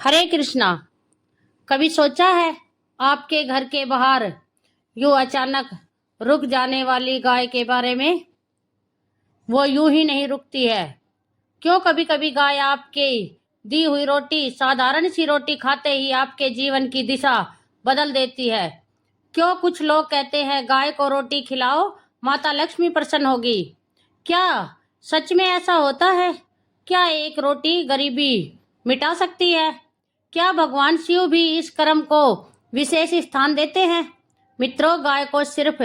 हरे कृष्णा। कभी सोचा है आपके घर के बाहर यूं अचानक रुक जाने वाली गाय के बारे में? वो यूं ही नहीं रुकती है। क्यों कभी कभी गाय आपके दी हुई रोटी, साधारण सी रोटी खाते ही आपके जीवन की दिशा बदल देती है। क्यों कुछ लोग कहते हैं गाय को रोटी खिलाओ, माता लक्ष्मी प्रसन्न होगी। क्या सच में ऐसा होता है? क्या एक रोटी गरीबी मिटा सकती है? क्या भगवान शिव भी इस कर्म को विशेष स्थान देते हैं? मित्रों, गाय को सिर्फ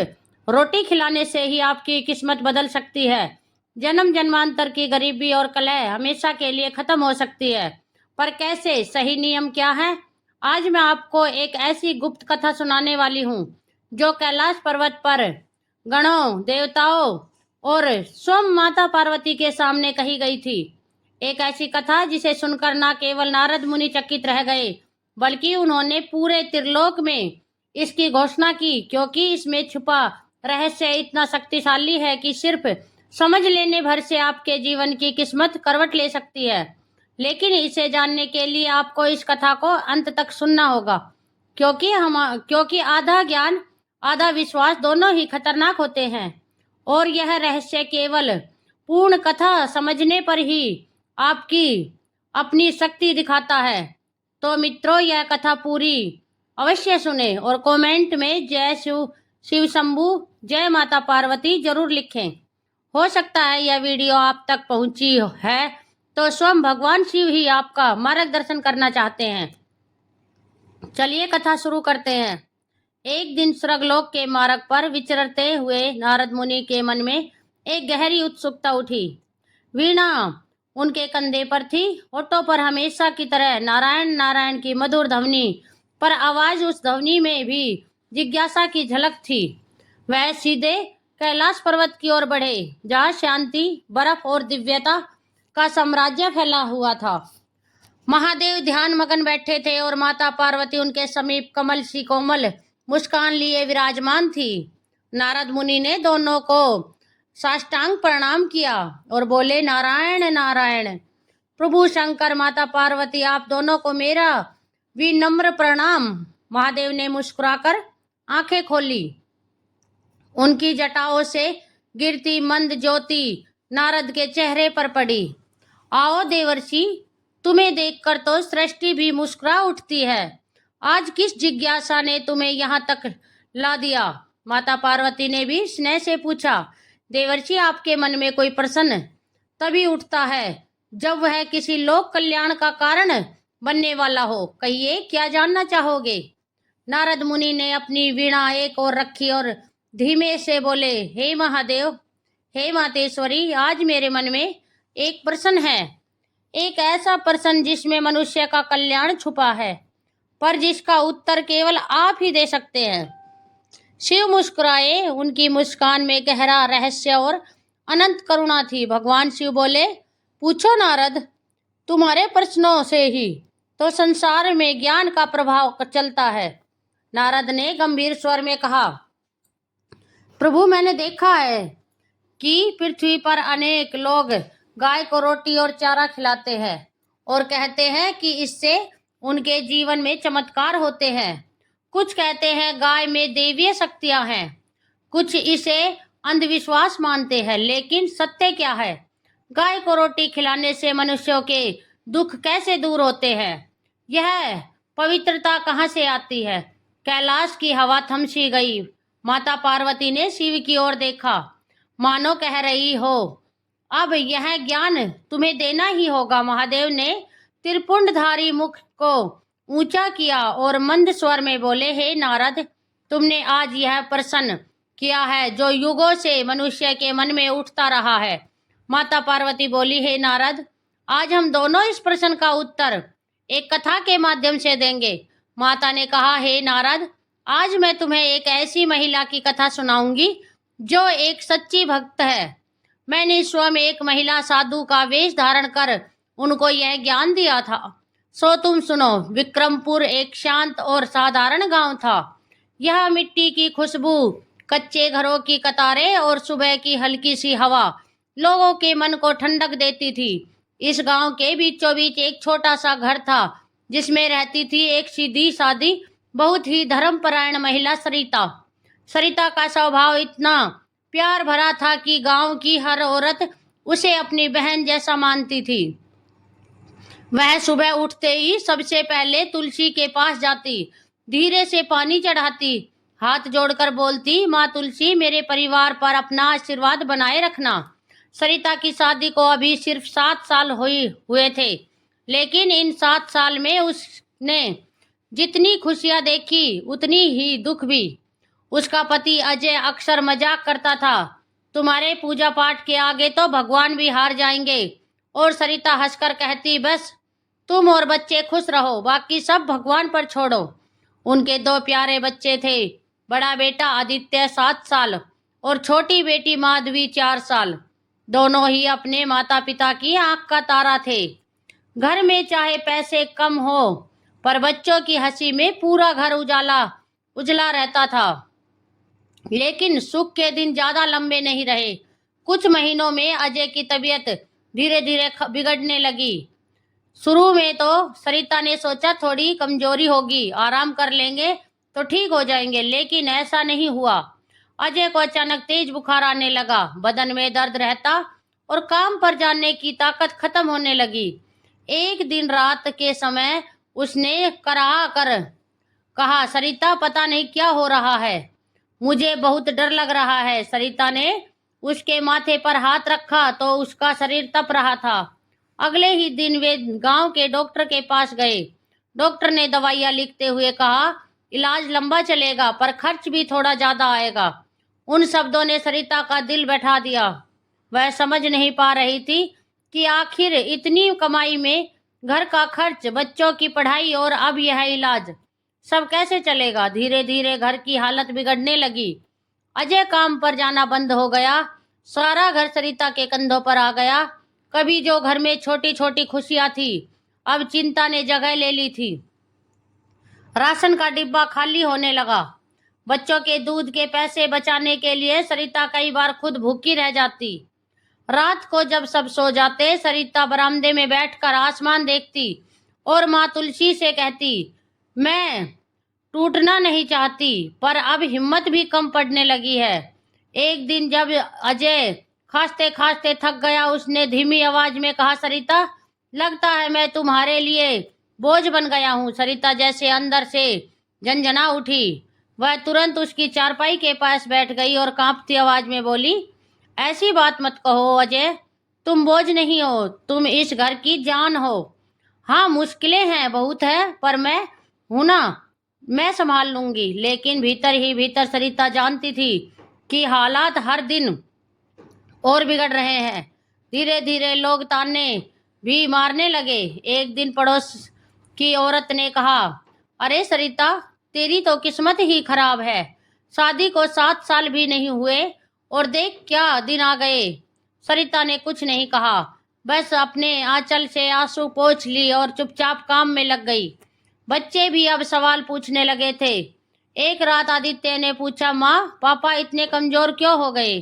रोटी खिलाने से ही आपकी किस्मत बदल सकती है। जन्म जन्मांतर की गरीबी और कलह हमेशा के लिए खत्म हो सकती है। पर कैसे? सही नियम क्या है? आज मैं आपको एक ऐसी गुप्त कथा सुनाने वाली हूँ जो कैलाश पर्वत पर गणों, देवताओं और स्वयं माता पार्वती के सामने कही गई थी। एक ऐसी कथा जिसे सुनकर न केवल नारद मुनि चकित रह गए, बल्कि उन्होंने पूरे त्रिलोक में इसकी घोषणा की, क्योंकि इसमें छुपा रहस्य इतना शक्तिशाली है कि सिर्फ समझ लेने भर से आपके जीवन की किस्मत करवट ले सकती है। लेकिन इसे जानने के लिए आपको इस कथा को अंत तक सुनना होगा, क्योंकि आधा ज्ञान आधा विश्वास दोनों ही खतरनाक होते हैं, और यह रहस्य केवल पूर्ण कथा समझने पर ही आपकी अपनी शक्ति दिखाता है। तो मित्रों, यह कथा पूरी अवश्य सुने और कमेंट में जय शिव शंभू, जय माता पार्वती जरूर लिखें। हो सकता है यह वीडियो आप तक पहुंची है तो स्वयं भगवान शिव ही आपका मार्गदर्शन करना चाहते हैं। चलिए कथा शुरू करते हैं। एक दिन स्वर्गलोक के मार्ग पर विचरते हुए नारद मुनि के मन में एक गहरी उत्सुकता उठी। वीणा उनके कंधे पर थी। होठों पर हमेशा की तरह नारायण नारायण की मधुर ध्वनि, पर आवाज उस ध्वनि में भी जिज्ञासा की झलक थी। वह सीधे कैलाश पर्वत की ओर बढ़े, जहाँ शांति, बर्फ और दिव्यता का साम्राज्य फैला हुआ था। महादेव ध्यान मगन बैठे थे और माता पार्वती उनके समीप कमल सी कोमल मुस्कान लिए विराजमान थी। नारद मुनि ने दोनों को साष्टांग प्रणाम किया और बोले, नारायण नारायण। प्रभु शंकर, माता पार्वती, आप दोनों को मेरा विनम्र प्रणाम। महादेव ने मुस्कुराकर आंखें खोली। उनकी जटाओं से गिरती मंद ज्योति नारद के चेहरे पर पड़ी। आओ देवर्षि, तुम्हें देखकर तो सृष्टि भी मुस्कुरा उठती है। आज किस जिज्ञासा ने तुम्हें यहाँ तक ला दिया? माता पार्वती ने भी स्नेह से पूछा। देवर्षि, आपके मन में कोई प्रश्न तभी उठता है जब वह किसी लोक कल्याण का कारण बनने वाला हो। कहिए, क्या जानना चाहोगे? नारद मुनि ने अपनी वीणा एक ओर रखी और धीमे से बोले, हे महादेव, हे मातेश्वरी, आज मेरे मन में एक प्रश्न है। एक ऐसा प्रश्न जिसमें मनुष्य का कल्याण छुपा है, पर जिसका उत्तर केवल आप ही दे सकते हैं। शिव मुस्कुराए। उनकी मुस्कान में गहरा रहस्य और अनंत करुणा थी। भगवान शिव बोले, पूछो नारद, तुम्हारे प्रश्नों से ही तो संसार में ज्ञान का प्रभाव चलता है। नारद ने गंभीर स्वर में कहा, प्रभु, मैंने देखा है कि पृथ्वी पर अनेक लोग गाय को रोटी और चारा खिलाते हैं और कहते हैं कि इससे उनके जीवन में चमत्कार होते हैं। कुछ कहते हैं गाय में दैवीय शक्तियां हैं, कुछ इसे अंधविश्वास मानते हैं। लेकिन सत्य क्या है? गाय को रोटी खिलाने से मनुष्यों के दुख कैसे दूर होते हैं? यह पवित्रता कहाँ से आती है? कैलाश की हवा थम सी गई। माता पार्वती ने शिव की ओर देखा, मानो कह रही हो, अब यह ज्ञान तुम्हें देना ही होगा। महादेव ने त्रिपुंडधारी मुख को ऊंचा किया और मंद स्वर में बोले, हे नारद, तुमने आज यह प्रश्न किया है जो युगों से मनुष्य के मन में उठता रहा है। माता पार्वती बोली, हे नारद, आज हम दोनों इस प्रश्न का उत्तर एक कथा के माध्यम से देंगे। माता ने कहा, हे नारद, आज मैं तुम्हें एक ऐसी महिला की कथा सुनाऊंगी जो एक सच्ची भक्त है। मैंने स्वयं एक महिला साधु का वेश धारण कर उनको यह ज्ञान दिया था। सो तुम सुनो। विक्रमपुर एक शांत और साधारण गांव था। यह मिट्टी की खुशबू, कच्चे घरों की कतारें और सुबह की हल्की सी हवा लोगों के मन को ठंडक देती थी। इस गांव के बीचों बीच एक छोटा सा घर था जिसमें रहती थी एक सीधी सादी बहुत ही धर्मपरायण महिला सरिता। सरिता का स्वभाव इतना प्यार भरा था कि गांव की हर औरत उसे अपनी बहन जैसा मानती थी। वह सुबह उठते ही सबसे पहले तुलसी के पास जाती, धीरे से पानी चढ़ाती, हाथ जोड़कर बोलती, माँ तुलसी मेरे परिवार पर अपना आशीर्वाद बनाए रखना। सरिता की शादी को अभी सिर्फ 7 साल हुए थे, लेकिन इन 7 साल में उसने जितनी खुशियां देखी उतनी ही दुख भी। उसका पति अजय अक्सर मजाक करता था, तुम्हारे पूजा पाठ के आगे तो भगवान भी हार जाएंगे। और सरिता हंसकर कहती, बस तुम और बच्चे खुश रहो, बाकी सब भगवान पर छोड़ो। उनके 2 प्यारे बच्चे थे, बड़ा बेटा आदित्य 7 साल और छोटी बेटी माधवी 4 साल। दोनों ही अपने माता पिता की आंख का तारा थे। घर में चाहे पैसे कम हो, पर बच्चों की हंसी में पूरा घर उजला रहता था। लेकिन सुख के दिन ज्यादा लंबे नहीं रहे। कुछ महीनों में अजय की तबीयत धीरे धीरे बिगड़ने लगी। शुरू में तो सरिता ने सोचा थोड़ी कमजोरी होगी, आराम कर लेंगे तो ठीक हो जाएंगे, लेकिन ऐसा नहीं हुआ। अजय को अचानक तेज बुखार आने लगा, बदन में दर्द रहता और काम पर जाने की ताकत खत्म होने लगी। एक दिन रात के समय उसने कराह कर कहा, सरिता पता नहीं क्या हो रहा है, मुझे बहुत डर लग रहा है। सरिता ने उसके माथे पर हाथ रखा तो उसका शरीर तप रहा था। अगले ही दिन वे गांव के डॉक्टर के पास गए। डॉक्टर ने दवाइयां लिखते हुए कहा, इलाज लंबा चलेगा पर खर्च भी थोड़ा ज्यादा आएगा। उन शब्दों ने सरिता का दिल बैठा दिया। वह समझ नहीं पा रही थी कि आखिर इतनी कमाई में घर का खर्च, बच्चों की पढ़ाई और अब यह इलाज, सब कैसे चलेगा। धीरे धीरे घर की हालत बिगड़ने लगी। अजय काम पर जाना बंद हो गया, सारा घर सरिता के कंधों पर आ गया। कभी जो घर में छोटी छोटी खुशियां थी, अब चिंता ने जगह ले ली थी। राशन का डिब्बा खाली होने लगा। बच्चों के दूध के पैसे बचाने के लिए सरिता कई बार खुद भूखी रह जाती। रात को जब सब सो जाते, सरिता बरामदे में बैठकर आसमान देखती और माँ तुलसी से कहती, मैं टूटना नहीं चाहती, पर अब हिम्मत भी कम पड़ने लगी है। एक दिन जब अजय खांसते खांसते थक गया, उसने धीमी आवाज में कहा, सरिता लगता है मैं तुम्हारे लिए बोझ बन गया हूँ। सरिता जैसे अंदर से झंझना उठी। वह तुरंत उसकी चारपाई के पास बैठ गई और कांपती आवाज में बोली, ऐसी बात मत कहो अजय, तुम बोझ नहीं हो, तुम इस घर की जान हो। हाँ मुश्किलें हैं, बहुत है, पर मैं हूं ना, मैं संभाल लूंगी। लेकिन भीतर ही भीतर सरिता जानती थी कि हालात हर दिन और बिगड़ रहे हैं। धीरे धीरे लोग ताने भी मारने लगे। एक दिन पड़ोस की औरत ने कहा, अरे सरिता तेरी तो किस्मत ही खराब है, शादी को 7 साल भी नहीं हुए और देख क्या दिन आ गए। सरिता ने कुछ नहीं कहा, बस अपने आंचल से आंसू पोंछ ली और चुपचाप काम में लग गई। बच्चे भी अब सवाल पूछने लगे थे। एक रात आदित्य ने पूछा, माँ पापा इतने कमजोर क्यों हो गए।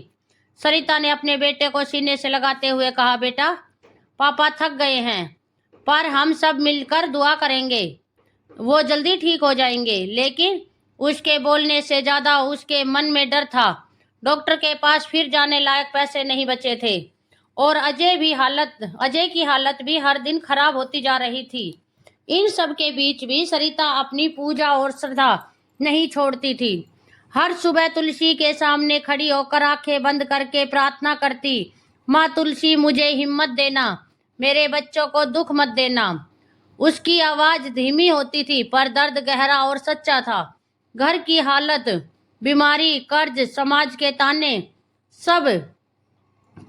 सरिता ने अपने बेटे को सीने से लगाते हुए कहा, बेटा पापा थक गए हैं, पर हम सब मिलकर दुआ करेंगे, वो जल्दी ठीक हो जाएंगे। लेकिन उसके बोलने से ज्यादा उसके मन में डर था। डॉक्टर के पास फिर जाने लायक पैसे नहीं बचे थे और अजय की हालत भी हर दिन खराब होती जा रही थी। इन सब के बीच भी सरिता अपनी पूजा और श्रद्धा नहीं छोड़ती थी। हर सुबह तुलसी के सामने खड़ी होकर आंखें बंद करके प्रार्थना करती, माँ तुलसी मुझे हिम्मत देना, मेरे बच्चों को दुख मत देना। उसकी आवाज धीमी होती थी, पर दर्द गहरा और सच्चा था। घर की हालत, बीमारी, कर्ज, समाज के ताने, सब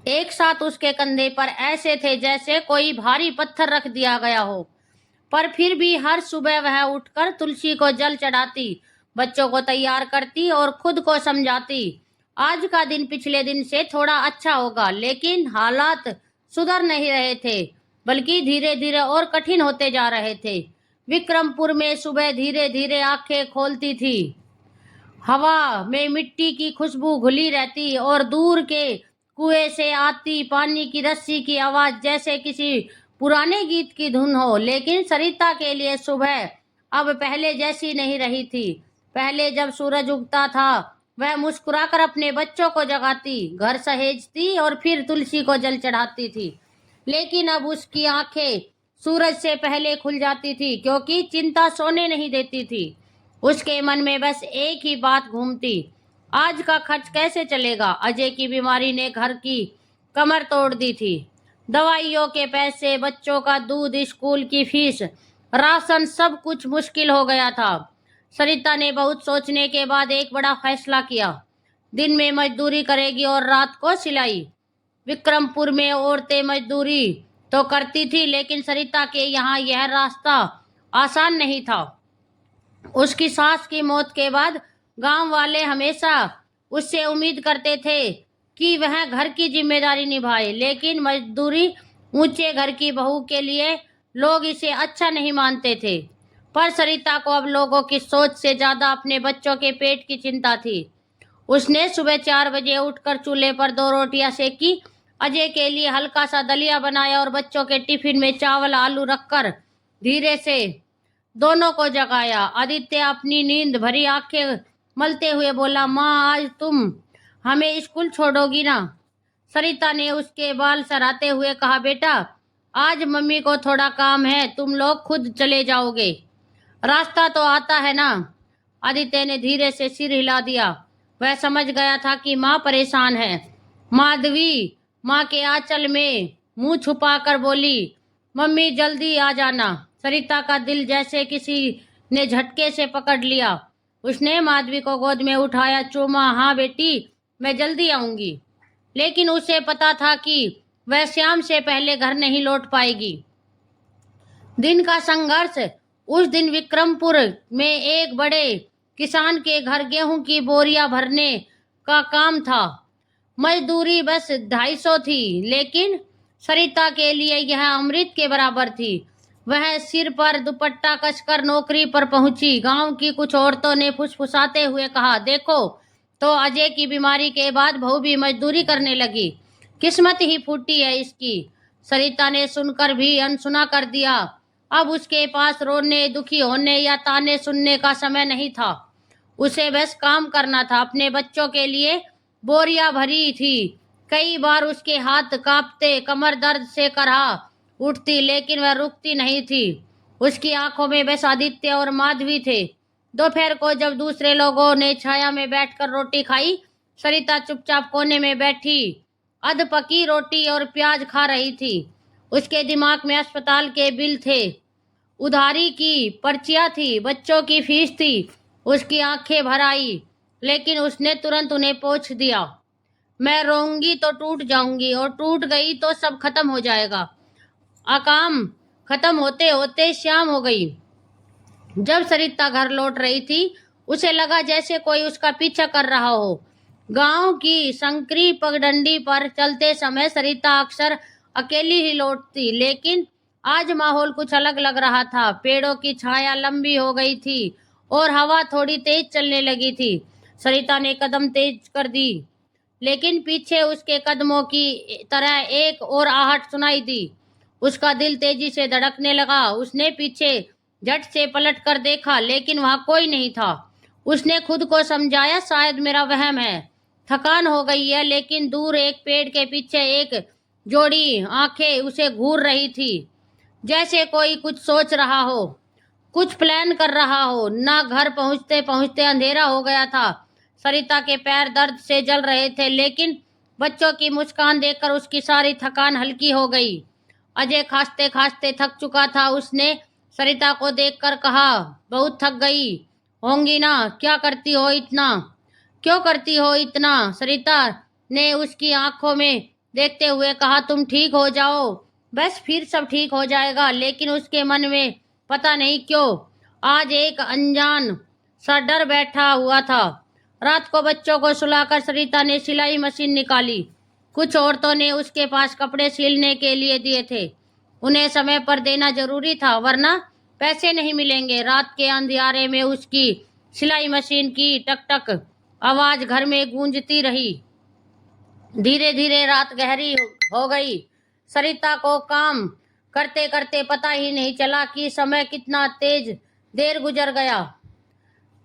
एक साथ उसके कंधे पर ऐसे थे जैसे कोई भारी पत्थर रख दिया गया हो। पर फिर भी हर सुबह वह उठकर तुलसी को जल चढ़ाती, बच्चों को तैयार करती और खुद को समझाती, आज का दिन पिछले दिन से थोड़ा अच्छा होगा। लेकिन हालात सुधर नहीं रहे थे, बल्कि धीरे धीरे और कठिन होते जा रहे थे। विक्रमपुर में सुबह धीरे धीरे आंखें खोलती थी। हवा में मिट्टी की खुशबू घुली रहती और दूर के कुएं से आती पानी की रस्सी की आवाज जैसे किसी पुराने गीत की धुन हो। लेकिन सरिता के लिए सुबह अब पहले जैसी नहीं रही थी। पहले जब सूरज उगता था वह मुस्कुराकर अपने बच्चों को जगाती, घर सहेजती और फिर तुलसी को जल चढ़ाती थी। लेकिन अब उसकी आंखें सूरज से पहले खुल जाती थी, क्योंकि चिंता सोने नहीं देती थी। उसके मन में बस एक ही बात घूमती, आज का खर्च कैसे चलेगा। अजय की बीमारी ने घर की कमर तोड़ दी थी। दवाइयों के पैसे, बच्चों का दूध, स्कूल की फीस, राशन, सब कुछ मुश्किल हो गया था। सरिता ने बहुत सोचने के बाद एक बड़ा फैसला किया। दिन में मजदूरी करेगी और रात को सिलाई। विक्रमपुर में औरतें मजदूरी तो करती थी, लेकिन सरिता के यहाँ यह रास्ता आसान नहीं था। उसकी सास की मौत के बाद गांव वाले हमेशा उससे उम्मीद करते थे कि वह घर की जिम्मेदारी निभाए, लेकिन मजदूरी ऊंचे घर की बहू के लिए लोग इसे अच्छा नहीं मानते थे। पर सरिता को अब लोगों की सोच से ज्यादा अपने बच्चों के पेट की चिंता थी। उसने सुबह 4 बजे उठकर चूल्हे पर 2 रोटियां सेकी, अजय के लिए हल्का सा दलिया बनाया और बच्चों के टिफिन में चावल आलू रखकर धीरे से दोनों को जगाया। आदित्य अपनी नींद भरी आंखें मलते हुए बोला, माँ आज तुम हमें स्कूल छोड़ोगी ना। सरिता ने उसके बाल सराते हुए कहा, बेटा आज मम्मी को थोड़ा काम है, तुम लोग खुद चले जाओगे, रास्ता तो आता है ना। आदित्य ने धीरे से सिर हिला दिया। वह समझ गया था कि माँ परेशान है। माधवी माँ के आंचल में मुंह छुपाकर बोली, मम्मी जल्दी आ जाना। सरिता का दिल जैसे किसी ने झटके से पकड़ लिया। उसने माधवी को गोद में उठाया, चूमा, हाँ बेटी मैं जल्दी आऊंगी। लेकिन उसे पता था कि वह श्याम से पहले घर नहीं लौट पाएगी। दिन का संघर्ष। उस दिन विक्रमपुर में एक बड़े किसान के घर गेहूं की बोरियां भरने का काम था। मजदूरी बस 250 थी, लेकिन सरिता के लिए यह अमृत के बराबर थी। वह सिर पर दुपट्टा कसकर नौकरी पर पहुंची। गांव की कुछ औरतों ने फुसफुसाते हुए कहा, देखो तो अजय की बीमारी के बाद बहू भी मजदूरी करने लगी, किस्मत ही फूटी है इसकी। सरिता ने सुनकर भी अनसुना कर दिया। अब उसके पास रोने, दुखी होने या ताने सुनने का समय नहीं था। उसे बस काम करना था। अपने बच्चों के लिए बोरियां भरी थी। कई बार उसके हाथ कांपते, कमर दर्द से करहा उठती, लेकिन वह रुकती नहीं थी। उसकी आंखों में बस आदित्य और माधवी थे। दोपहर को जब दूसरे लोगों ने छाया में बैठकर रोटी खाई, सरिता चुपचाप कोने में बैठी अध पकी रोटी और प्याज खा रही थी। उसके दिमाग में अस्पताल के बिल थे, उधारी की पर्चियां थी, बच्चों की फीस थी। उसकी आंखें भर आई, लेकिन उसने तुरंत उन्हें पोंछ दिया। मैं रोऊंगी तो टूट जाऊंगी, और टूट गई तो सब खत्म हो जाएगा। अकाम खत्म होते होते शाम हो गई। जब सरिता घर लौट रही थी, उसे लगा जैसे कोई उसका पीछा कर रहा हो। गांव की संकरी पगडंडी पर चलते समय सरिता अक्सर अकेली ही लौटती, लेकिन आज माहौल कुछ अलग लग रहा था। पेड़ों की छाया लंबी हो गई थी और हवा थोड़ी तेज चलने लगी थी। सरिता ने कदम तेज कर दी, लेकिन पीछे उसके कदमों की तरह एक और आहट सुनाई दी। उसका दिल तेजी से धड़कने लगा। उसने पीछे झट से पलट कर देखा, लेकिन वहां कोई नहीं था। उसने खुद को समझाया, शायद मेरा वहम है, थकान हो गई है। लेकिन दूर एक पेड़ के पीछे एक जोड़ी आंखें उसे घूर रही थी, जैसे कोई कुछ सोच रहा हो, कुछ प्लान कर रहा हो ना। घर पहुंचते पहुंचते अंधेरा हो गया था। सरिता के पैर दर्द से जल रहे थे, लेकिन बच्चों की मुस्कान देखकर उसकी सारी थकान हल्की हो गई। अजय खांसते खांसते थक चुका था। उसने सरिता को देखकर कहा, बहुत थक गई होंगी ना, क्या करती हो इतना, क्यों करती हो इतना। सरिता ने उसकी आंखों में देखते हुए कहा, तुम ठीक हो जाओ बस, फिर सब ठीक हो जाएगा। लेकिन उसके मन में पता नहीं क्यों आज एक अनजान सा डर बैठा हुआ था। रात को बच्चों को सुलाकर सरिता ने सिलाई मशीन निकाली। कुछ औरतों ने उसके पास कपड़े सिलने के लिए दिए थे। उन्हें समय पर देना जरूरी था, वरना पैसे नहीं मिलेंगे। रात के अंधियारे में उसकी सिलाई मशीन की टक टक आवाज घर में गूंजती रही। धीरे धीरे रात गहरी हो गई। सरिता को काम करते करते पता ही नहीं चला कि समय कितना तेज देर गुजर गया।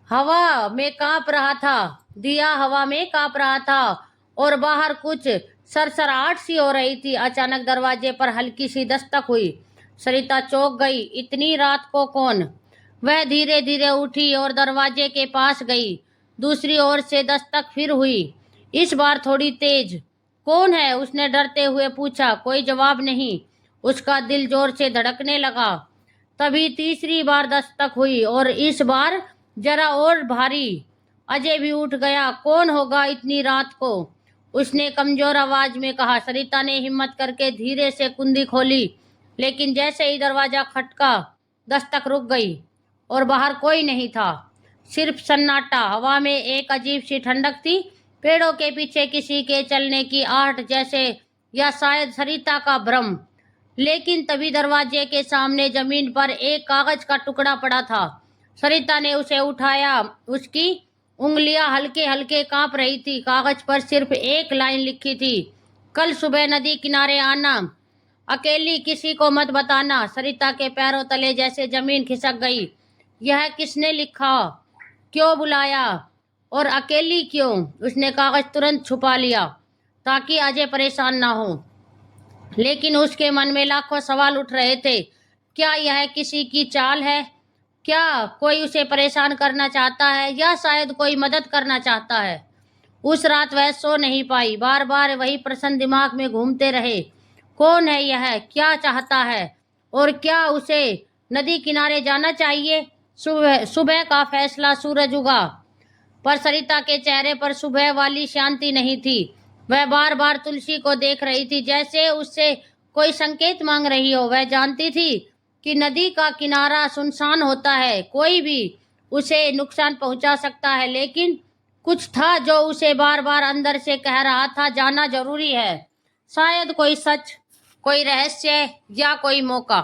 हवा में कांप रहा था, दिया हवा में कांप रहा था और बाहर कुछ सरसराहट सी हो रही थी। अचानक दरवाजे पर हल्की सी दस्तक हुई। सरिता चौंक गई। इतनी रात को कौन? वह धीरे धीरे उठी और दरवाजे के पास गई। दूसरी ओर से दस्तक फिर हुई, इस बार थोड़ी तेज। कौन है? उसने डरते हुए पूछा। कोई जवाब नहीं। उसका दिल जोर से धड़कने लगा। तभी तीसरी बार दस्तक हुई और इस बार जरा और भारी। अजय भी उठ गया। कौन होगा इतनी रात को? उसने कमजोर आवाज में कहा। सरिता ने हिम्मत करके धीरे से कुंडी खोली, लेकिन जैसे ही दरवाजा खटका दस्तक रुक गई और बाहर कोई नहीं था, सिर्फ सन्नाटा। हवा में एक अजीब सी ठंडक थी, पेड़ों के पीछे किसी के चलने की आहट जैसे, या शायद सरिता का भ्रम। लेकिन तभी दरवाजे के सामने जमीन पर एक कागज का टुकड़ा पड़ा था। सरिता ने उसे उठाया। उसकी उंगलियां हल्के हल्के कांप रही थी। कागज पर सिर्फ एक लाइन लिखी थी, कल सुबह नदी किनारे आना, अकेली, किसी को मत बताना। सरिता के पैरों तले जैसे जमीन खिसक गई। यह किसने लिखा? क्यों बुलाया? और अकेली क्यों? उसने कागज तुरंत छुपा लिया ताकि अजय परेशान ना हो, लेकिन उसके मन में लाखों सवाल उठ रहे थे। क्या यह किसी की चाल है? क्या कोई उसे परेशान करना चाहता है, या शायद कोई मदद करना चाहता है? उस रात वह सो नहीं पाई। बार बार वही प्रश्न दिमाग में घूमते रहे। कौन है यह? क्या चाहता है? और क्या उसे नदी किनारे जाना चाहिए? सुबह सुबह का फैसला। सूरज उगा, पर सरिता के चेहरे पर सुबह वाली शांति नहीं थी। वह बार बार तुलसी को देख रही थी, जैसे उससे कोई संकेत मांग रही हो। वह जानती थी कि नदी का किनारा सुनसान होता है, कोई भी उसे नुकसान पहुंचा सकता है, लेकिन कुछ था जो उसे बार बार अंदर से कह रहा था, जाना जरूरी है। शायद कोई सच, कोई रहस्य, या कोई मौका।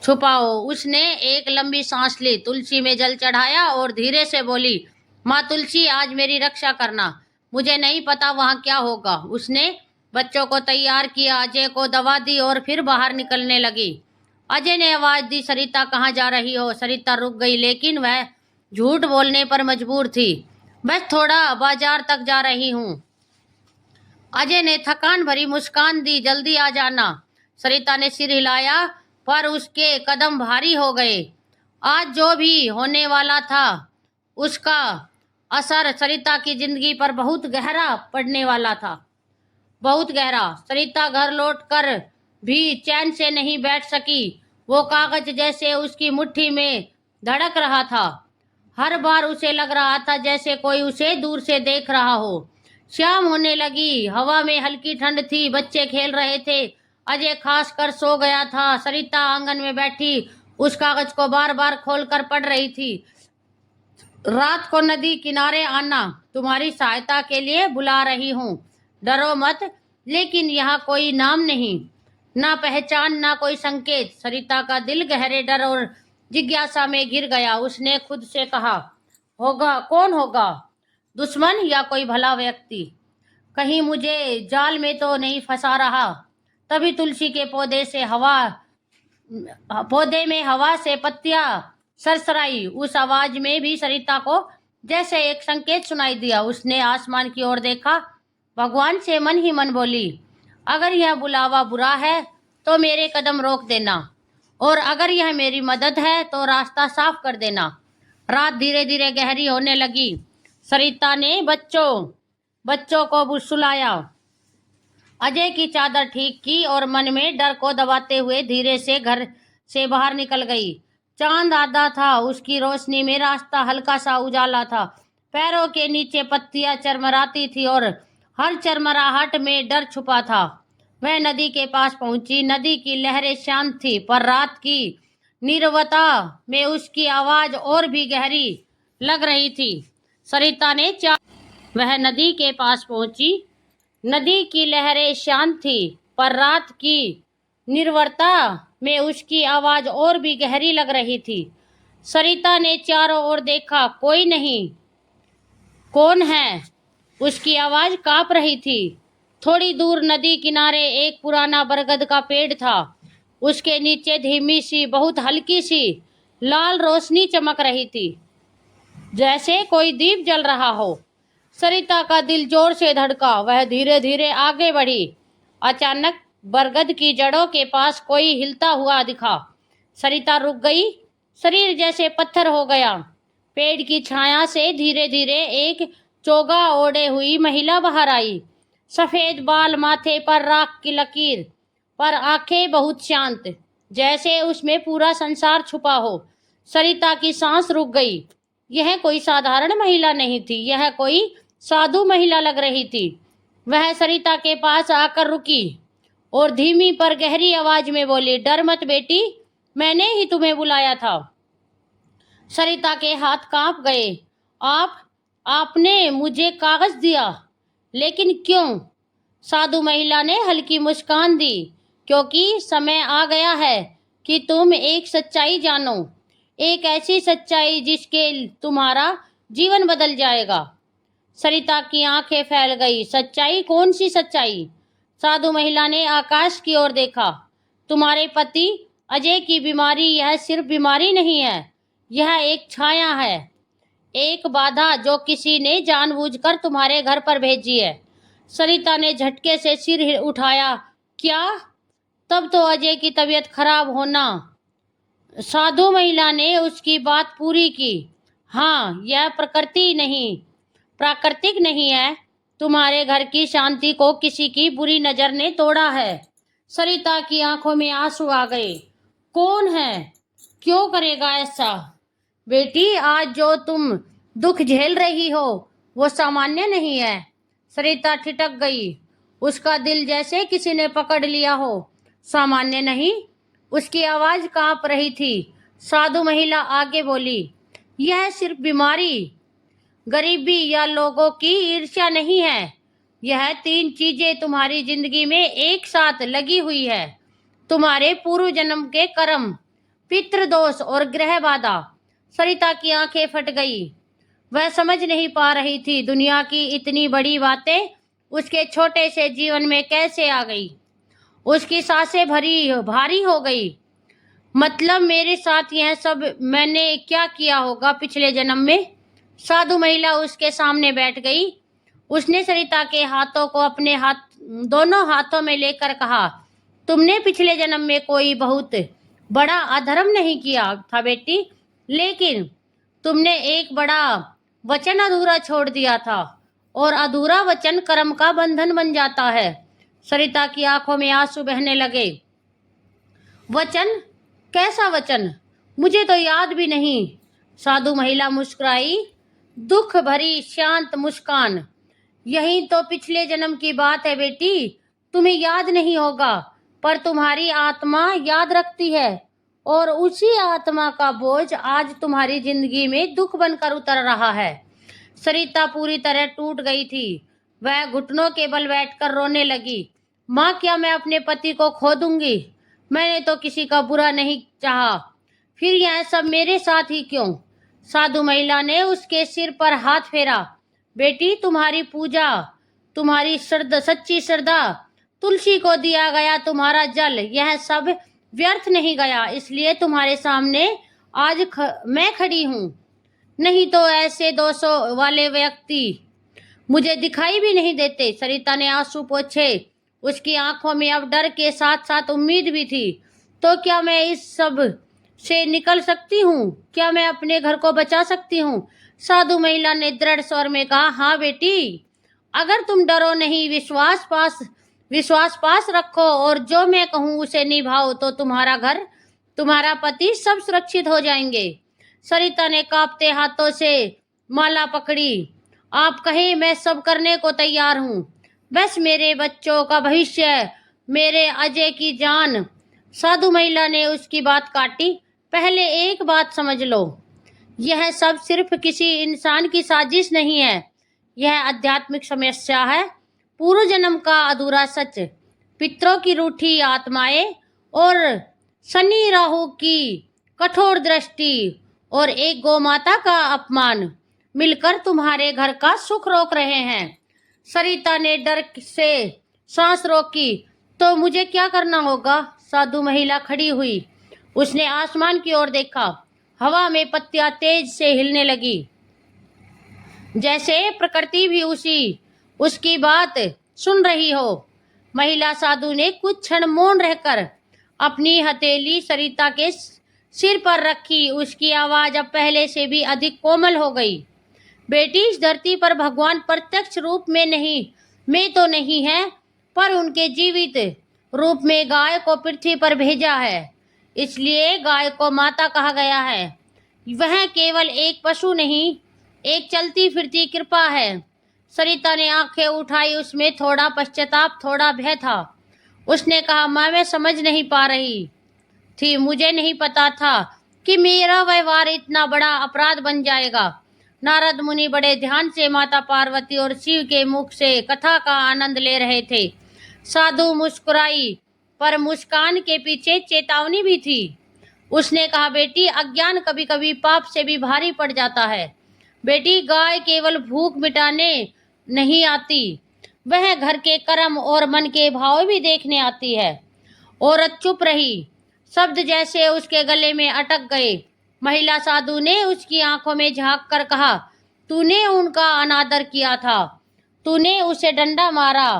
छुपाओ। उसने एक लंबी सांस ली, तुलसी में जल चढ़ाया और धीरे से बोली, माँ तुलसी, आज मेरी रक्षा करना। मुझे नहीं पता वहां क्या होगा। उसने बच्चों को तैयार किया, अजय को दवा दी और फिर बाहर निकलने लगी। अजय ने आवाज दी, सरिता कहाँ जा रही हो? सरिता रुक गई, लेकिन वह झूठ बोलने पर मजबूर थी। बस थोड़ा बाजार तक जा रही हूँ। अजय ने थकान भरी मुस्कान दी, जल्दी आ जाना। सरिता ने सिर हिलाया, पर उसके कदम भारी हो गए। आज जो भी होने वाला था उसका असर सरिता की जिंदगी पर बहुत गहरा पड़ने वाला था, बहुत गहरा। सरिता घर लौटकर भी चैन से नहीं बैठ सकी। वो कागज जैसे उसकी मुट्ठी में धड़क रहा था। हर बार उसे लग रहा था जैसे कोई उसे दूर से देख रहा हो। शाम होने लगी। हवा में हल्की ठंड थी। बच्चे खेल रहे थे। अजय खास कर सो गया था। सरिता आंगन में बैठी उस कागज को बार बार खोलकर पढ़ रही थी। रात को नदी किनारे आना, तुम्हारी सहायता के लिए बुला रही हूँ, डरो मत। लेकिन यहाँ कोई नाम नहीं, ना पहचान, ना कोई संकेत। सरिता का दिल गहरे डर और जिज्ञासा में घिर गया। उसने खुद से कहा, होगा, कौन होगा? दुश्मन या कोई भला व्यक्ति? कहीं मुझे जाल में तो नहीं फंसा रहा? तभी तुलसी के पौधे में हवा से पत्तियां सरसराई। उस आवाज में भी सरिता को जैसे एक संकेत सुनाई दिया। उसने आसमान की ओर देखा। भगवान से मन ही मन बोली, अगर यह बुलावा बुरा है तो मेरे कदम रोक देना, और अगर यह मेरी मदद है तो रास्ता साफ कर देना। रात धीरे धीरे गहरी होने लगी। सरिता ने बच्चों को सुलाया, अजय की चादर ठीक की और मन में डर को दबाते हुए धीरे से घर से बाहर निकल गई। चांद आधा था, उसकी रोशनी में रास्ता हल्का सा उजाला था। पैरों के नीचे पत्तियां चरमराती थी और हर चरमराहट में डर छुपा था। वह नदी के पास पहुंची। नदी की लहरें शांत थी, पर रात की नीरवता में उसकी आवाज और भी गहरी लग रही थी। सरिता ने वह नदी के पास पहुंची। नदी की लहरें शांत थी, पर रात की निर्वरता में उसकी आवाज और भी गहरी लग रही थी। सरिता ने चारों ओर देखा, कोई नहीं। कौन है? उसकी आवाज कांप रही थी। थोड़ी दूर नदी किनारे एक पुराना बरगद का पेड़ था। उसके नीचे धीमी सी, बहुत हल्की सी लाल रोशनी चमक रही थी, जैसे कोई दीप जल रहा हो। सरिता का दिल जोर से धड़का। वह धीरे धीरे आगे बढ़ी। अचानक बरगद की जड़ों के पास कोई हिलता हुआ दिखा। सरिता रुक गई। शरीर जैसे पत्थर हो गया। पेड़ की छाया से धीरे धीरे एक चोगा ओढ़े हुई महिला बाहर आई। सफेद बाल, माथे पर राख की लकीर, पर आंखें बहुत शांत, जैसे उसमें पूरा संसार छुपा हो। सरिता की सांस रुक गई। यह कोई साधारण महिला नहीं थी, यह कोई साधु महिला लग रही थी। वह सरिता के पास आकर रुकी और धीमी पर गहरी आवाज में बोली, डर मत बेटी, मैंने ही तुम्हें बुलाया था। सरिता के हाथ कांप गए। आपने मुझे कागज दिया, लेकिन क्यों? साधु महिला ने हल्की मुस्कान दी। क्योंकि समय आ गया है कि तुम एक सच्चाई जानो, एक ऐसी सच्चाई जिसके तुम्हारा जीवन बदल जाएगा। सरिता की आंखें फैल गई। सच्चाई? कौन सी सच्चाई? साधु महिला ने आकाश की ओर देखा। तुम्हारे पति अजय की बीमारी, यह सिर्फ बीमारी नहीं है, यह एक छाया है, एक बाधा जो किसी ने जानबूझकर तुम्हारे घर पर भेजी है। सरिता ने झटके से सिर उठाया। क्या? तब तो अजय की तबीयत खराब होना। साधु महिला ने उसकी बात पूरी की। हाँ, यह प्राकृतिक नहीं है। तुम्हारे घर की शांति को किसी की बुरी नजर ने तोड़ा है। सरिता की आंखों में आंसू आ गए। कौन है? क्यों करेगा ऐसा? बेटी, आज जो तुम दुख झेल रही हो वो सामान्य नहीं है। सरिता ठिठक गई। उसका दिल जैसे किसी ने पकड़ लिया हो। सामान्य नहीं? उसकी आवाज कांप रही थी। साधु महिला आगे बोली, यह सिर्फ बीमारी, गरीबी या लोगों की ईर्ष्या नहीं है। यह 3 चीजें तुम्हारी जिंदगी में एक साथ लगी हुई है। तुम्हारे पूर्व जन्म के कर्म, पितृदोष और ग्रह बाधा। सरिता की आंखें फट गई। वह समझ नहीं पा रही थी दुनिया की इतनी बड़ी बातें उसके छोटे से जीवन में कैसे आ गई। उसकी सांसें भारी हो गई। मतलब मेरे साथ यह सब मैंने क्या किया होगा पिछले जन्म में? साधु महिला उसके सामने बैठ गई। उसने सरिता के हाथों को अपने दोनों हाथों में लेकर कहा, तुमने पिछले जन्म में कोई बहुत बड़ा अधर्म नहीं किया था बेटी, लेकिन तुमने एक बड़ा वचन अधूरा छोड़ दिया था, और अधूरा वचन कर्म का बंधन बन जाता है। सरिता की आंखों में आंसू बहने लगे। वचन? कैसा वचन? मुझे तो याद भी नहीं। साधु महिला मुस्कुराई, दुख भरी शांत मुस्कान। यही तो पिछले जन्म की बात है बेटी। तुम्हें याद नहीं होगा, पर तुम्हारी आत्मा याद रखती है, और उसी आत्मा का बोझ आज तुम्हारी जिंदगी में दुख बनकर उतर रहा है। सरिता पूरी तरह टूट गई थी। वह घुटनों के बल बैठकर रोने लगी। माँ, क्या मैं अपने पति को खो दूंगी? मैंने तो किसी का बुरा नहीं चाहा, फिर यह सब मेरे साथ ही क्यों? साधु महिला ने उसके सिर पर हाथ फेरा। बेटी, तुम्हारी पूजा, तुम्हारी सच्ची श्रद्धा, तुलसी को दिया गया तुम्हारा जल, यह सब व्यर्थ नहीं गया। इसलिए तुम्हारे सामने आज मैं खड़ी हूँ। नहीं तो ऐसे दोषों वाले व्यक्ति मुझे दिखाई भी नहीं देते। सरिता ने आंसू पोंछे। उसकी आंखों में अब डर के साथ साथ उम्मीद भी थी। तो क्या मैं इस सब से निकल सकती हूँ? क्या मैं अपने घर को बचा सकती हूँ? साधु महिला ने दृढ़ स्वर में कहा, हाँ बेटी, अगर तुम डरो नहीं, विश्वास पास रखो और जो मैं कहूँ उसे निभाओ, तो तुम्हारा घर, तुम्हारा पति सब सुरक्षित हो जाएंगे। सरिता ने कांपते हाथों से माला पकड़ी। आप कहें, मैं सब करने को तैयार हूँ, बस मेरे बच्चों का भविष्य, मेरे अजय की जान। साधु महिला ने उसकी बात काटी। पहले एक बात समझ लो, यह सब सिर्फ किसी इंसान की साजिश नहीं है, यह आध्यात्मिक समस्या है। पूर्व जन्म का अधूरा सच, पितरों की रूठी आत्माएं और शनि राहु की कठोर दृष्टि और एक गोमाता का अपमान मिलकर तुम्हारे घर का सुख रोक रहे हैं। सरिता ने डर से सांस रोकी। तो मुझे क्या करना होगा? साधु महिला खड़ी हुई। उसने आसमान की ओर देखा। हवा में पत्तियां तेज से हिलने लगी, जैसे प्रकृति भी उसकी बात सुन रही हो। महिला साधु ने कुछ क्षण मौन रहकर अपनी हथेली सरिता के सिर पर रखी। उसकी आवाज अब पहले से भी अधिक कोमल हो गई। बेटी, इस धरती पर भगवान प्रत्यक्ष रूप में तो नहीं है, पर उनके जीवित रूप में गाय को पृथ्वी पर भेजा है। इसलिए गाय को माता कहा गया है। वह केवल एक पशु नहीं, एक चलती फिरती कृपा है। सरिता ने आंखें उठाई। उसमें थोड़ा पश्चाताप, थोड़ा भय था। उसने कहा, माँ, मैं समझ नहीं पा रही थी। मुझे नहीं पता था कि मेरा व्यवहार इतना बड़ा अपराध बन जाएगा। नारद मुनि बड़े ध्यान से माता पार्वती और शिव के मुख से कथा का आनंद ले रहे थे। साधु मुस्कुराई, पर मुस्कान के पीछे चेतावनी भी थी। उसने कहा, बेटी, अज्ञान कभी कभी पाप से भी भारी पड़ जाता है। बेटी, गाय केवल भूख मिटाने नहीं आती, वह घर के कर्म और मन के भाव भी देखने आती है। औरत चुप रही। शब्द जैसे उसके गले में अटक गए। महिला साधु ने उसकी आंखों में झांक कर कहा, तूने उनका अनादर किया था, तूने उसे डंडा मारा,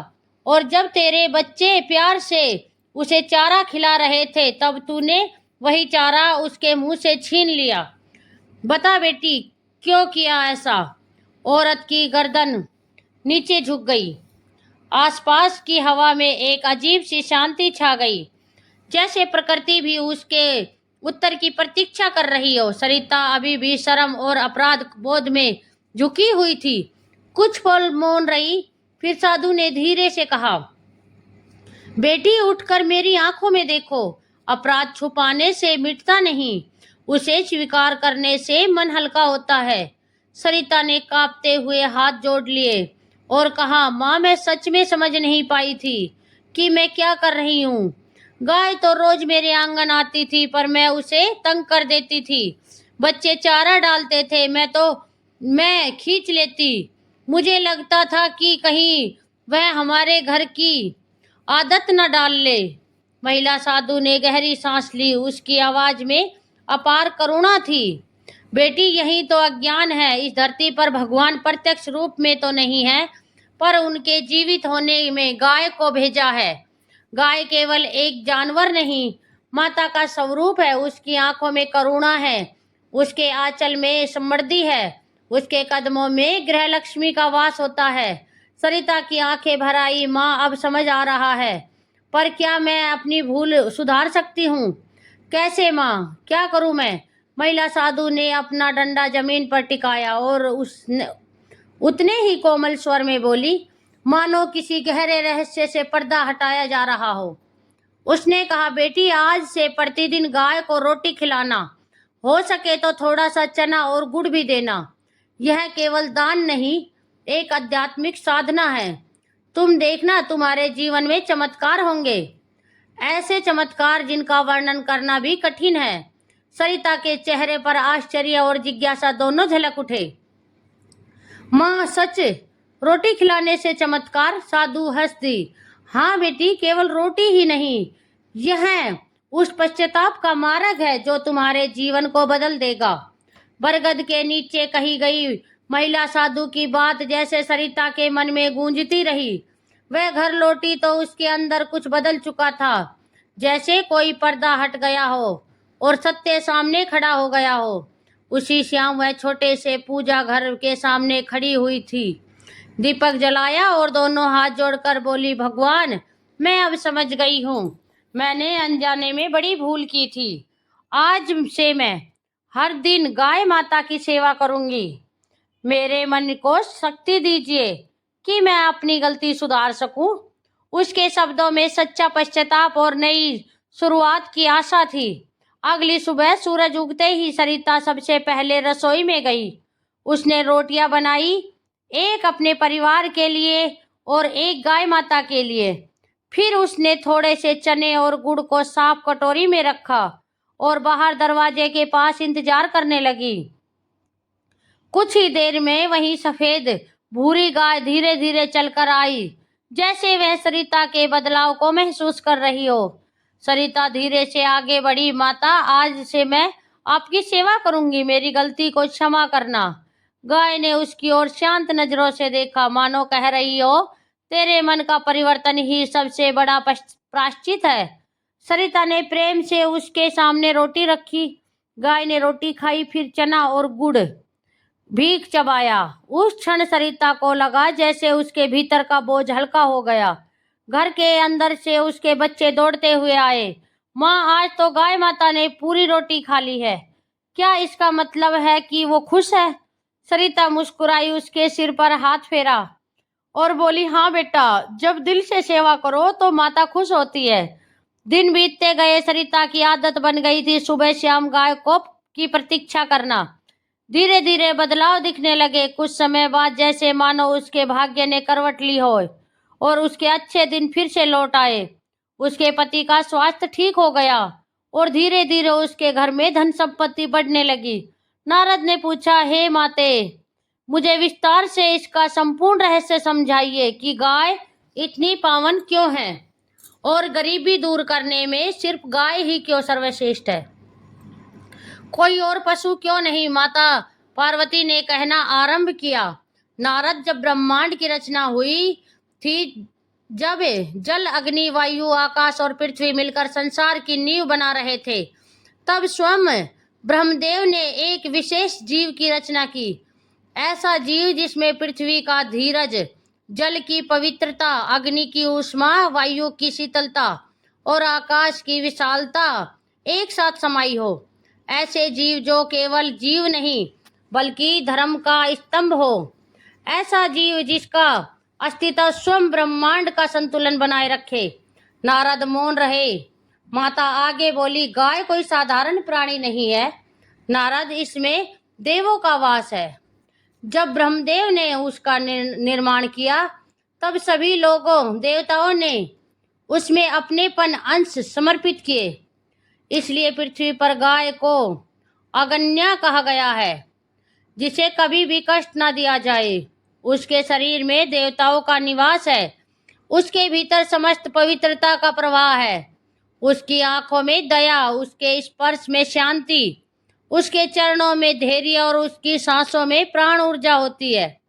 और जब तेरे बच्चे प्यार से उसे चारा खिला रहे थे तब तूने वही चारा उसके मुंह से छीन लिया। बता बेटी, क्यों किया ऐसा? औरत की गर्दन नीचे झुक गई। आसपास की हवा में एक अजीब सी शांति छा गई, जैसे प्रकृति भी उसके उत्तर की प्रतीक्षा कर रही हो। सरिता अभी भी शर्म और अपराध बोध में झुकी हुई थी। कुछ पल मौन रही, फिर साधु ने धीरे से कहा, बेटी, उठकर मेरी आंखों में देखो। अपराध छुपाने से मिटता नहीं, उसे स्वीकार करने से मन हल्का होता है। सरिता ने कांपते हुए हाथ जोड़ लिए और कहा, माँ, मैं सच में समझ नहीं पाई थी कि मैं क्या कर रही हूँ। गाय तो रोज मेरे आंगन आती थी, पर मैं उसे तंग कर देती थी। बच्चे चारा डालते थे, मैं खींच लेती। मुझे लगता था कि कहीं वह हमारे घर की आदत न डाल ले। महिला साधु ने गहरी सांस ली। उसकी आवाज में अपार करुणा थी। बेटी, यही तो अज्ञान है। इस धरती पर भगवान प्रत्यक्ष रूप में तो नहीं है, पर उनके जीवित होने में गाय को भेजा है। गाय केवल एक जानवर नहीं, माता का स्वरूप है। उसकी आंखों में करुणा है, उसके आंचल में समृद्धि है, उसके कदमों में गृह लक्ष्मी का वास होता है। सरिता की आंखें भर आई। माँ, अब समझ आ रहा है, पर क्या मैं अपनी भूल सुधार सकती हूँ? कैसे माँ, क्या करूँ मैं? महिला साधु ने अपना डंडा जमीन पर टिकाया और उतने ही कोमल स्वर में बोली, मानो किसी गहरे रहस्य से पर्दा हटाया जा रहा हो। उसने कहा, बेटी, आज से प्रतिदिन गाय को रोटी खिलाना, हो सके तो थोड़ा सा चना और गुड़ भी देना। यह केवल दान नहीं, एक आध्यात्मिक साधना है। तुम देखना, तुम्हारे जीवन में चमत्कार होंगे, ऐसे चमत्कार जिनका वर्णन करना भी कठिन है। सरिता के चेहरे पर आश्चर्य और जिज्ञासा दोनों झलक उठे। माँ, सच? रोटी खिलाने से चमत्कार? साधु हंस दी। हाँ बेटी, केवल रोटी ही नहीं, यह उस पश्चाताप का मार्ग है जो तुम्हारे जीवन को बदल देगा। बरगद के नीचे कही गई महिला साधु की बात जैसे सरिता के मन में गूंजती रही। वह घर लौटी तो उसके अंदर कुछ बदल चुका था, जैसे कोई पर्दा हट गया हो और सत्य सामने खड़ा हो गया हो। उसी शाम वह छोटे से पूजा घर के सामने खड़ी हुई थी। दीपक जलाया और दोनों हाथ जोड़कर बोली, भगवान, मैं अब समझ गई हूँ, मैंने अनजाने में बड़ी भूल की थी। आज से मैं हर दिन गाय माता की सेवा करूंगी। मेरे मन को शक्ति दीजिए कि मैं अपनी गलती सुधार सकूं। उसके शब्दों में सच्चा पश्चाताप और नई शुरुआत की आशा थी। अगली सुबह सूरज उगते ही सरिता सबसे पहले रसोई में गई। उसने रोटियां बनाई, एक अपने परिवार के लिए और एक गाय माता के लिए। फिर उसने थोड़े से चने और गुड़ को साफ कटोरी में रखा और बाहर दरवाजे के पास इंतजार करने लगी। कुछ ही देर में वही सफेद भूरी गाय धीरे धीरे चलकर आई, जैसे वह सरिता के बदलाव को महसूस कर रही हो। सरिता धीरे से आगे बढ़ी। माता, आज से मैं आपकी सेवा करूंगी, मेरी गलती को क्षमा करना। गाय ने उसकी ओर शांत नजरों से देखा, मानो कह रही हो, तेरे मन का परिवर्तन ही सबसे बड़ा प्रायश्चित है। सरिता ने प्रेम से उसके सामने रोटी रखी। गाय ने रोटी खाई, फिर चना और गुड़ भीख चबाया। उस क्षण सरिता को लगा जैसे उसके भीतर का बोझ हल्का हो गया। घर के अंदर से उसके बच्चे दौड़ते हुए आए। माँ, आज तो गाय माता ने पूरी रोटी खा ली है, क्या इसका मतलब है कि वो खुश है? सरिता मुस्कुराई, उसके सिर पर हाथ फेरा और बोली, हाँ बेटा, जब दिल से सेवा करो तो माता खुश होती है। दिन बीतते गए। सरिता की आदत बन गई थी सुबह शाम गाय को की प्रतीक्षा करना। धीरे धीरे बदलाव दिखने लगे। कुछ समय बाद जैसे मानो उसके भाग्य ने करवट ली हो और उसके अच्छे दिन फिर से लौट आए। उसके पति का स्वास्थ्य ठीक हो गया और धीरे धीरे उसके घर में धन संपत्ति बढ़ने लगी। नारद ने पूछा, हे माते, मुझे विस्तार से इसका संपूर्ण रहस्य समझाइए कि गाय इतनी पावन क्यों है और गरीबी दूर करने में सिर्फ गाय ही क्यों सर्वश्रेष्ठ है, कोई और पशु क्यों नहीं? माता पार्वती ने कहना आरंभ किया। नारद, जब ब्रह्मांड की रचना हुई थी, जब जल, अग्नि, वायु, आकाश और पृथ्वी मिलकर संसार की नींव बना रहे थे, तब स्वयं ब्रह्मदेव ने एक विशेष जीव की रचना की। ऐसा जीव जिसमें पृथ्वी का धीरज, जल की पवित्रता, अग्नि की ऊष्मा, वायु की शीतलता और आकाश की विशालता एक साथ समाई हो। ऐसे जीव जो केवल जीव नहीं बल्कि धर्म का स्तंभ हो। ऐसा जीव जिसका अस्तित्व स्वयं ब्रह्मांड का संतुलन बनाए रखे। नारद मौन रहे। माता आगे बोली, गाय कोई साधारण प्राणी नहीं है नारद, इसमें देवों का वास है। जब ब्रह्मदेव ने उसका निर्माण किया तब सभी लोगों देवताओं ने उसमें अपनेपन अंश समर्पित किए। इसलिए पृथ्वी पर गाय को अगन्या कहा गया है, जिसे कभी भी कष्ट न दिया जाए। उसके शरीर में देवताओं का निवास है, उसके भीतर समस्त पवित्रता का प्रवाह है। उसकी आंखों में दया, उसके स्पर्श में शांति, उसके चरणों में धैर्य और उसकी सांसों में प्राण ऊर्जा होती है।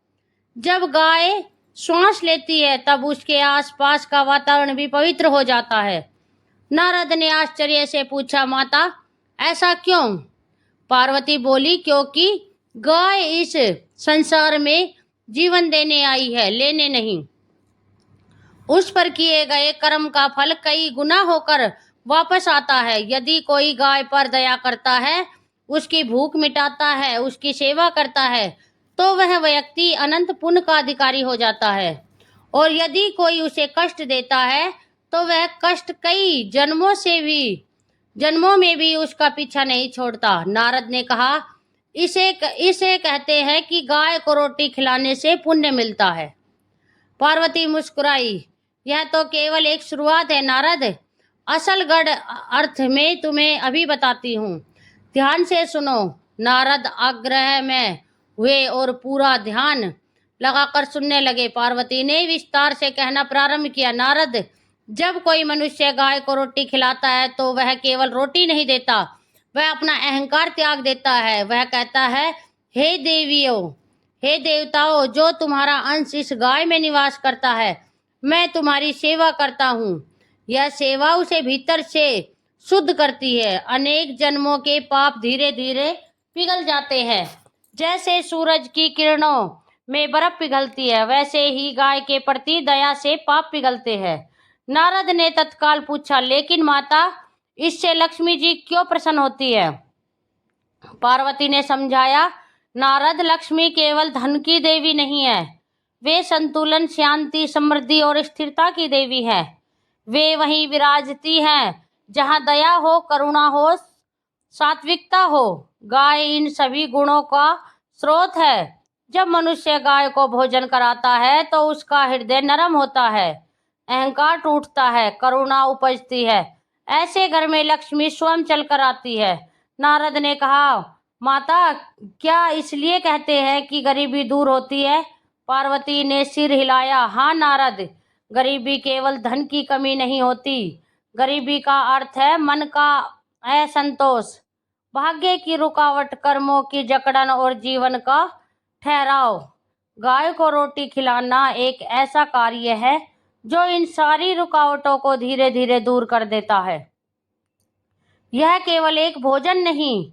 जब गाय श्वास लेती है तब उसके आसपास का वातावरण भी पवित्र हो जाता है। नारद ने आश्चर्य से पूछा, माता ऐसा क्यों? पार्वती बोली, क्योंकि गाय इस संसार में जीवन देने आई है, लेने नहीं। उस पर किए गए कर्म का फल कई गुना होकर वापस आता है। यदि कोई गाय पर दया करता है, उसकी भूख मिटाता है, उसकी सेवा करता है, तो वह व्यक्ति अनंत पुण्य का अधिकारी हो जाता है। और यदि कोई उसे कष्ट देता है तो वह कष्ट कई जन्मों में भी उसका पीछा नहीं छोड़ता। नारद ने कहा, इसे कहते हैं कि गाय को रोटी खिलाने से पुण्य मिलता है। पार्वती मुस्कुराई, यह तो केवल एक शुरुआत है नारद, असल गढ़ अर्थ में तुम्हें अभी बताती हूँ, ध्यान से सुनो। नारद आग्रह में हुए और पूरा ध्यान लगाकर सुनने लगे। पार्वती ने विस्तार से कहना प्रारंभ किया, नारद, जब कोई मनुष्य गाय को रोटी खिलाता है तो वह केवल रोटी नहीं देता, वह अपना अहंकार त्याग देता है। वह कहता है, हे देवियों, हे देवताओं, जो तुम्हारा अंश इस गाय में निवास करता है, मैं तुम्हारी सेवा करता हूँ। यह सेवा उसे भीतर से शुद्ध करती है। अनेक जन्मों के पाप धीरे धीरे पिघल जाते हैं। जैसे सूरज की किरणों में बर्फ पिघलती है, वैसे ही गाय के प्रति दया से पाप पिघलते हैं। नारद ने तत्काल पूछा, लेकिन माता, इससे लक्ष्मी जी क्यों प्रसन्न होती है? पार्वती ने समझाया, नारद, लक्ष्मी केवल धन की देवी नहीं है, वे संतुलन, शांति, समृद्धि और स्थिरता की देवी है। वे वहीं विराजती हैं जहां दया हो, करुणा हो, सात्विकता हो। गाय इन सभी गुणों का स्रोत है। जब मनुष्य गाय को भोजन कराता है तो उसका हृदय नरम होता है, अहंकार टूटता है, करुणा उपजती है। ऐसे घर में लक्ष्मी स्वयं चलकर आती है। नारद ने कहा, माता, क्या इसलिए कहते हैं कि गरीबी दूर होती है? पार्वती ने सिर हिलाया, हाँ नारद, गरीबी केवल धन की कमी नहीं होती, गरीबी का अर्थ है मन का असंतोष, भाग्य की रुकावट, कर्मों की जकड़न और जीवन का ठहराव। गाय को रोटी खिलाना एक ऐसा कार्य है जो इन सारी रुकावटों को धीरे धीरे दूर कर देता है। यह केवल एक भोजन नहीं,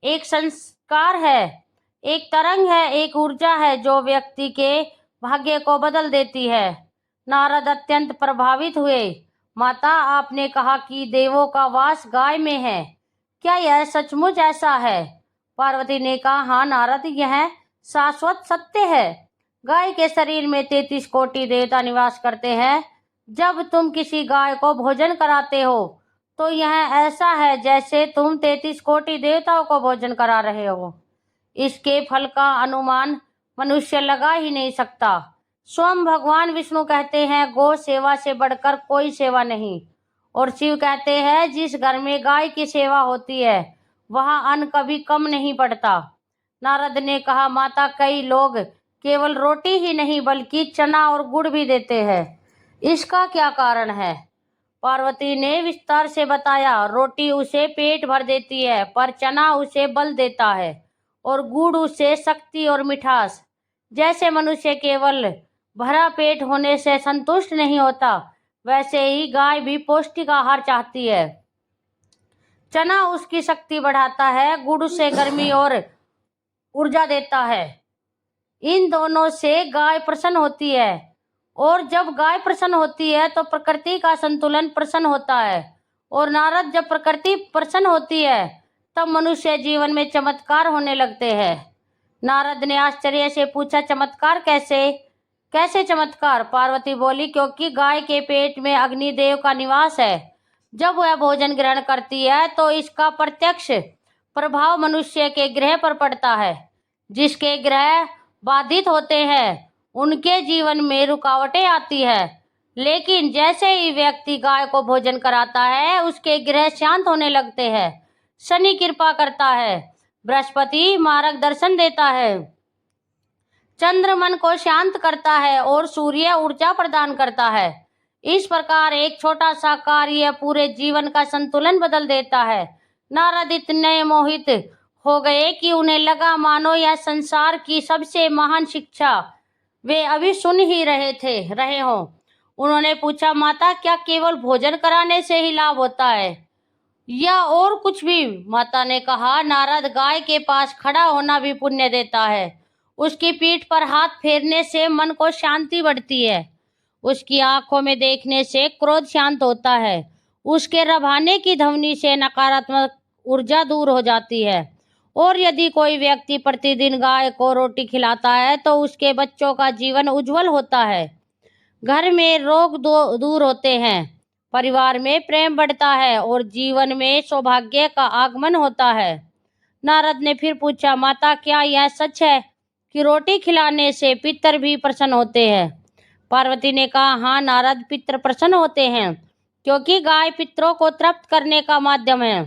एक संस्कार है, एक तरंग है, एक ऊर्जा है जो व्यक्ति के भाग्य को बदल देती है। नारद अत्यंत प्रभावित हुए। माता, आपने कहा कि देवों का वास गाय में है, क्या यह सचमुच ऐसा है? पार्वती ने कहा, हाँ नारद, यह शाश्वत सत्य है। गाय के शरीर में 33 कोटि देवता निवास करते हैं। जब तुम किसी गाय को भोजन कराते हो तो यह ऐसा है जैसे तुम 33 कोटि देवताओं को भोजन करा रहे हो। इसके फल का अनुमान मनुष्य लगा ही नहीं सकता। स्वयं भगवान विष्णु कहते हैं, गौ सेवा से बढ़कर कोई सेवा नहीं। और शिव कहते हैं, जिस घर में गाय की सेवा होती है वहां अन्न कभी कम नहीं पड़ता। नारद ने कहा, माता, कई लोग केवल रोटी ही नहीं बल्कि चना और गुड़ भी देते हैं, इसका क्या कारण है? पार्वती ने विस्तार से बताया, रोटी उसे पेट भर देती है, पर चना उसे बल देता है और गुड़ उसे शक्ति और मिठास। जैसे मनुष्य केवल भरा पेट होने से संतुष्ट नहीं होता, वैसे ही गाय भी पौष्टिक आहार चाहती है। चना उसकी शक्ति बढ़ाता है, गुड़ उसे गर्मी और ऊर्जा देता है। इन दोनों से गाय प्रसन्न होती है, और जब गाय प्रसन्न होती है तो प्रकृति का संतुलन प्रसन्न होता है। और नारद, जब प्रकृति प्रसन्न होती है तब मनुष्य जीवन में चमत्कार होने लगते हैं। नारद ने आश्चर्य से पूछा, चमत्कार कैसे? कैसे चमत्कार? पार्वती बोली, क्योंकि गाय के पेट में अग्निदेव का निवास है। जब वह भोजन ग्रहण करती है तो इसका प्रत्यक्ष प्रभाव मनुष्य के ग्रह पर पड़ता है। जिसके ग्रह बाधित होते हैं उनके जीवन में रुकावटें आती है, लेकिन जैसे ही व्यक्ति गाय को भोजन कराता है उसके ग्रह शांत होने लगते हैं। शनि कृपा करता है, बृहस्पति मार्गदर्शन देता है, चंद्र मन को शांत करता है और सूर्य ऊर्जा प्रदान करता है। इस प्रकार एक छोटा सा कार्य पूरे जीवन का संतुलन बदल देता है। नारद इतने मोहित हो गए कि उन्हें लगा मानो यह संसार की सबसे महान शिक्षा वे अभी सुन ही रहे हों। उन्होंने पूछा, माता, क्या केवल भोजन कराने से ही लाभ होता है या और कुछ भी? माता ने कहा, नारद, गाय के पास खड़ा होना भी पुण्य देता है। उसकी पीठ पर हाथ फेरने से मन को शांति बढ़ती है। उसकी आंखों में देखने से क्रोध शांत होता है। उसके रभाने की ध्वनि से नकारात्मक ऊर्जा दूर हो जाती है। और यदि कोई व्यक्ति प्रतिदिन गाय को रोटी खिलाता है तो उसके बच्चों का जीवन उज्जवल होता है, घर में रोग दूर होते हैं, परिवार में प्रेम बढ़ता है और जीवन में सौभाग्य का आगमन होता है। नारद ने फिर पूछा, माता, क्या यह सच है कि रोटी खिलाने से पितर भी प्रसन्न होते हैं? पार्वती ने कहा, हाँ नारद, पितर प्रसन्न होते हैं, क्योंकि गाय पितरों को तृप्त करने का माध्यम है।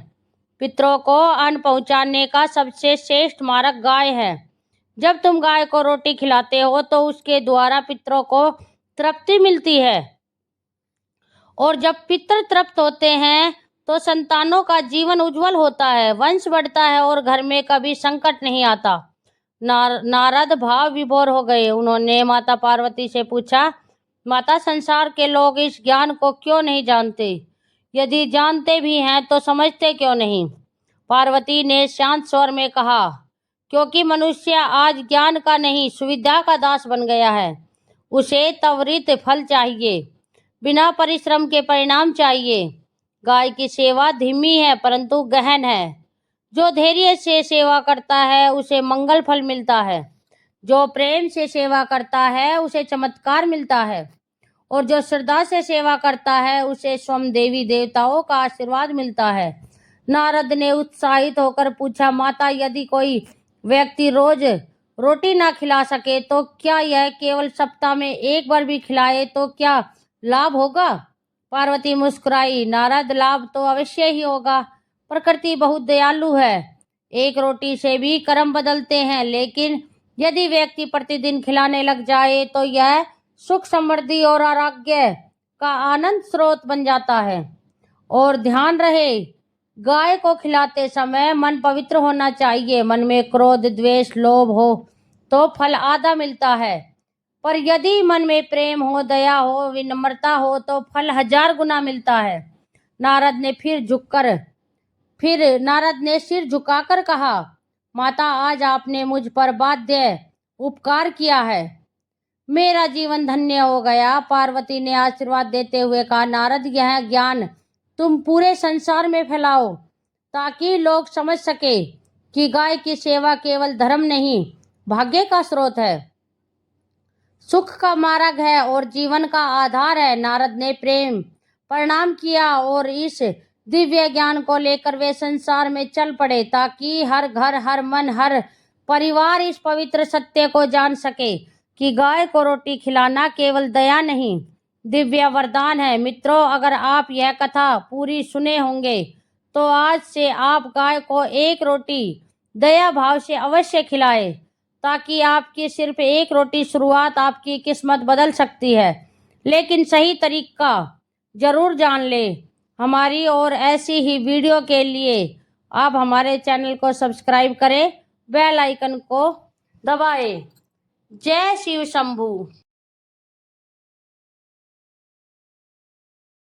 पितरों को अन्न पहुंचाने का सबसे श्रेष्ठ मार्ग गाय है। जब तुम गाय को रोटी खिलाते हो तो उसके द्वारा पितरों को तृप्ति मिलती है, और जब पितर तृप्त होते हैं तो संतानों का जीवन उज्जवल होता है, वंश बढ़ता है और घर में कभी संकट नहीं आता। नारद भाव विभोर हो गए। उन्होंने माता पार्वती से पूछा, माता, संसार के लोग इस ज्ञान को क्यों नहीं जानते? यदि जानते भी हैं तो समझते क्यों नहीं? पार्वती ने शांत स्वर में कहा, क्योंकि मनुष्य आज ज्ञान का नहीं सुविधा का दास बन गया है। उसे त्वरित फल चाहिए, बिना परिश्रम के परिणाम चाहिए। गाय की सेवा धीमी है परंतु गहन है। जो धैर्य से सेवा करता है उसे मंगल फल मिलता है। जो प्रेम से सेवा करता है उसे चमत्कार मिलता है, और जो श्रद्धा से सेवा करता है उसे स्वयं देवी देवताओं का आशीर्वाद मिलता है। नारद ने उत्साहित होकर पूछा, माता, यदि कोई व्यक्ति रोज रोटी ना खिला सके तो क्या यह केवल सप्ताह में एक बार भी खिलाए तो क्या लाभ होगा? पार्वती मुस्कुराई, नारद, लाभ तो अवश्य ही होगा। प्रकृति बहुत दयालु है, एक रोटी से भी कर्म बदलते हैं, लेकिन यदि व्यक्ति प्रतिदिन खिलाने लग जाए तो यह सुख, समृद्धि और आरोग्य का आनंद स्रोत बन जाता है। और ध्यान रहे, गाय को खिलाते समय मन पवित्र होना चाहिए। मन में क्रोध, द्वेष, लोभ हो तो फल आधा मिलता है, पर यदि मन में प्रेम हो, दया हो, विनम्रता हो तो फल 1000 गुना मिलता है। नारद ने सिर झुकाकर कहा, माता, आज आपने मुझ पर बाध्य उपकार किया है, मेरा जीवन धन्य हो गया। पार्वती ने आशीर्वाद देते हुए कहा, नारद, यह ज्ञान तुम पूरे संसार में फैलाओ ताकि लोग समझ सके कि गाय की सेवा केवल धर्म नहीं, भाग्य का स्रोत है, सुख का मार्ग है और जीवन का आधार है। नारद ने प्रेम प्रणाम किया और इस दिव्य ज्ञान को लेकर वे संसार में चल पड़े ताकि हर घर, हर मन, हर परिवार इस पवित्र सत्य को जान सके कि गाय को रोटी खिलाना केवल दया नहीं, दिव्य वरदान है। मित्रों, अगर आप यह कथा पूरी सुने होंगे तो आज से आप गाय को एक रोटी दया भाव से अवश्य खिलाएं, ताकि आपकी सिर्फ एक रोटी शुरुआत आपकी किस्मत बदल सकती है। लेकिन सही तरीका जरूर जान ले। हमारी और ऐसी ही वीडियो के लिए आप हमारे चैनल को सब्सक्राइब करें, बेल आइकन को दबाएं। जय शिव शंभू।